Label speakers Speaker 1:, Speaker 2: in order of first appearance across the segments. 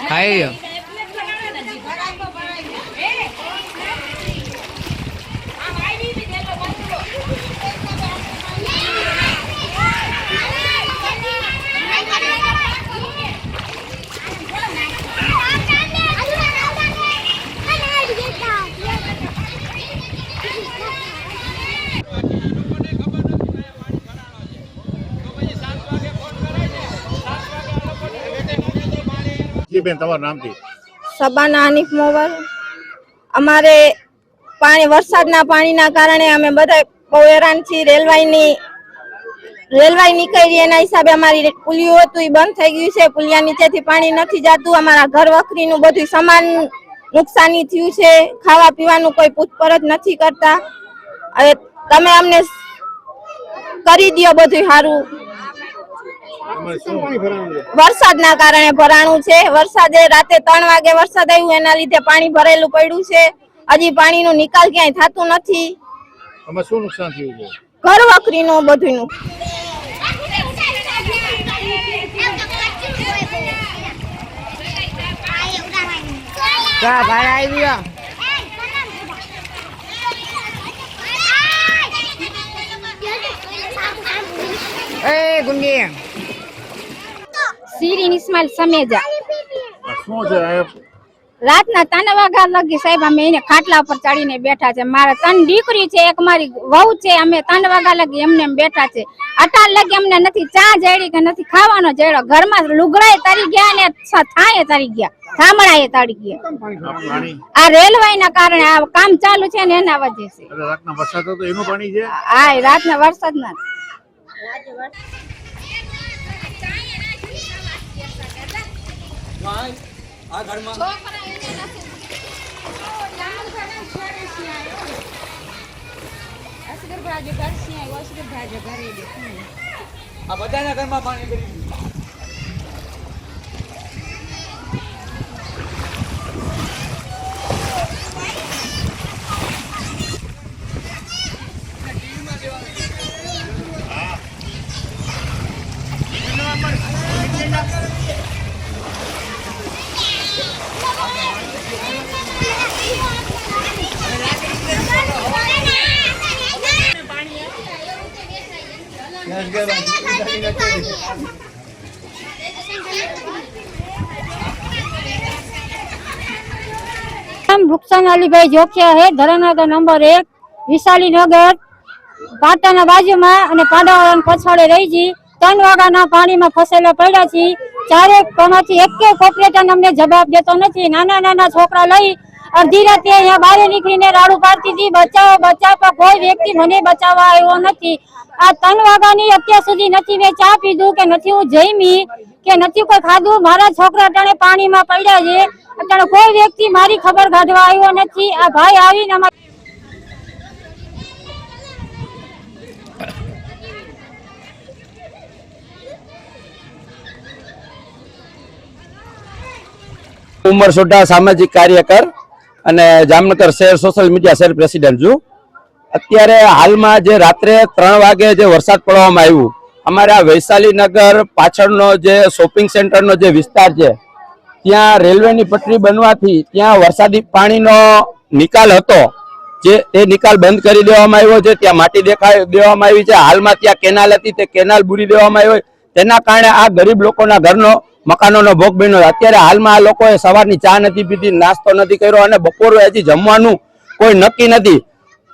Speaker 1: ખાઈ
Speaker 2: બેન તમારું નામ થી?
Speaker 3: સબાના હનીફ મોવર. અમારે વરસાદના પાણીના કારણે અમે બધા બહુ હેરાન છીએ. રેલવાઈ નીકળી એના હિસાબે અમારી પુલિયો હતું એ બંધ થઈ ગયું છે. પુલિયા નીચેથી પાણી નથી જતું. અમારા ઘર વખરીનું બધું સામાન નુકસાની થયું છે. ખાવા પીવાનું કોઈ પૂછપરછ નથી કરતા. હવે તમે અમને કરી દો બધું સારું. વરસાદના કારણે ભરાણું છે. વરસાદે રાતે 3 વાગે વરસાદ આવ્યો એના લીધે પાણી ભરેલું પડ્યું છે. હજી પાણીનો નિકાલ ક્યાંય થતું નથી.
Speaker 2: શું નુકસાન થયું છે?
Speaker 3: ઘર વખરીનું બધું.
Speaker 1: ગુંડી
Speaker 4: શિરીન ઇસ્માઇલ સમેજા.
Speaker 2: શું છે?
Speaker 4: રાતના 3 વાગ્યા લગી સાહેબ અમે એને ખાટલા ઉપર ચડીને બેઠા છે. મારા 3 દીકરી છે, એક મારી વહુ છે. અમે 3 વાગ્યા લગી એમને બેઠા છે. અટાર લગી અમને નથી ચા જડી કે નથી ખાવાનો જડ્યો. ઘરમાં લુગડાએ તરી ગયા ને થાએ તરી ગયા, થામણાએ તરી ગયા. આ રેલવે ના કારણે આ કામ ચાલુ છે ને એના વજે છે.
Speaker 2: રાતના વરસાદ હતો એનું પાણી છે?
Speaker 4: હા, રાતના વરસાદ ના
Speaker 1: આ ઘરમાં આ બધાના ઘરમાં પાણી કરી
Speaker 4: भुक्सन अली भाई जोखिया है. धरमनगर नंबर 1 विशाली नगर पाटाना बाजू में पाडावाळा पछाड़े रही छी. 3 वाग्याना पानी में फसेला पड़ा छी. चारे कोणाथी एक ऑपरेटर अમને जवाब देतो નથી. नाना नाना छोकरा लई अर्धी राते यहाँ बाहर निकलीने राडू पाडती थी, बचाओ बचाओ, पर कोई व्यक्ति મને बचाववा આવ્યો નથી. આ 3 વાગ્યાની અત્યાર સુધી નથી મેં ચા પીધું કે નથી હું જઈમી કે નથી કોઈ ખાધું. મારા છોકરા અટાણે પાણીમાં પડ્યા છે. અટાણે કોઈ વ્યક્તિ મારી ખબર કાઢવા આવ્યો નથી. આ ભાઈ આવીને
Speaker 5: ઉમર સોઢા સામાજિક કાર્યકર અને જામનગર શહેર સોશિયલ મીડિયા શહેર પ્રેસિડેન્ટ છું. અત્યારે હાલમાં જે રાત્રે 3 વાગે જે વરસાદ પડવામાં આવ્યું, અમારા વૈશાલી નગર પાછળનો જે શોપિંગ સેન્ટરનો જે વિસ્તાર છે ત્યાં રેલવેની પટરી બનવાથી ત્યાં વરસાદી પાણીનો નિકાલ હતો, જે તે નિકાલ બંધ કરી દેવામાં આવ્યો છે. ત્યાં માટી દેવામાં આવી છે. હાલમાં ત્યાં કેનાલ હતી, તે કેનાલ બુરી દેવામાં આવી. તેના કારણે આ ગરીબ લોકોના ઘરનો મકાનોનો ભોગ બન્યો. અત્યારે હાલમાં આ લોકોએ સવારની ચા નથી પીધી, નાસ્તો નથી કર્યો અને બપોરે હજી જમવાનું કોઈ નક્કી નથી.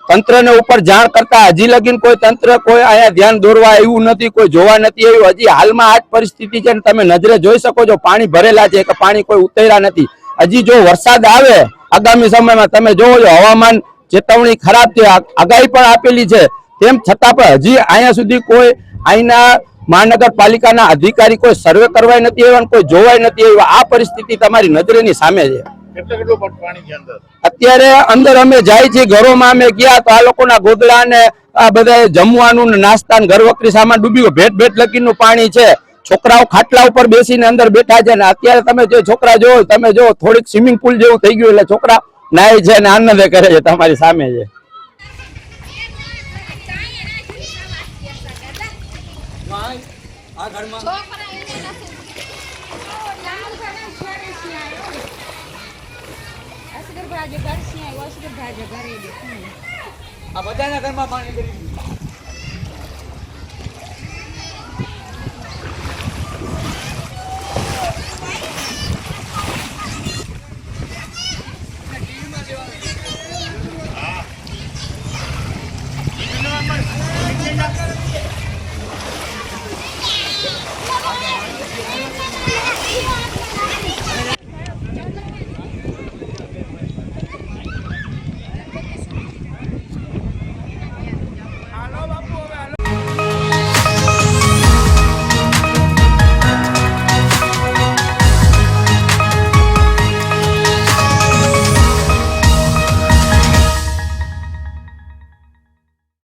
Speaker 5: તંત્રને ઉપર જાણ કરતા હજી લગીન કોઈ તંત્ર કોઈ અહીંયા ધ્યાન દોરવા આવ્યું નથી, કોઈ જોવા નથી આવ્યું. હજી હાલમાં આ જ પરિસ્થિતિ છે. તમે નજરે જોઈ શકો છો પાણી ભરેલા છે કે પાણી કોઈ ઉતર્યા નથી. હજી જો વરસાદ આવે આગામી સમયમાં તમે જોવો છો હવામાન ચેતવણી ખરાબ છે, આગાહી પણ આપેલી છે, તેમ છતાં પણ હજી અહીંયા સુધી કોઈ અહીંના મહાનગરપાલિકાના અધિકારી કોઈ સર્વે કરવાય નથી આવ્યા, કોઈ જોવાય નથી આવ્યા. આ પરિસ્થિતિ તમારી નજરેની સામે છે. અત્યારે અંદર અમે જાય છીએ, ઘરોમાં અમે ગયા તો આ લોકોના ગોદડા ને આ બધા જમવાનું નાસ્તા ઘર વકરી સામાન ડૂબી ગયો. ભેટ ભેટ લગીનું પાણી છે. છોકરાઓ ખાટલા ઉપર બેસીને અંદર બેઠા છે. ને અત્યારે તમે જે છોકરા જોવો તમે જો થોડીક સ્વિમિંગ પુલ જેવું થઈ ગયું, એટલે છોકરા નાય છે ને આનંદ કરે છે તમારી સામે છે.
Speaker 1: આ ઘરમાં આ બધાના ઘરમાં પાણી કરી દીધું.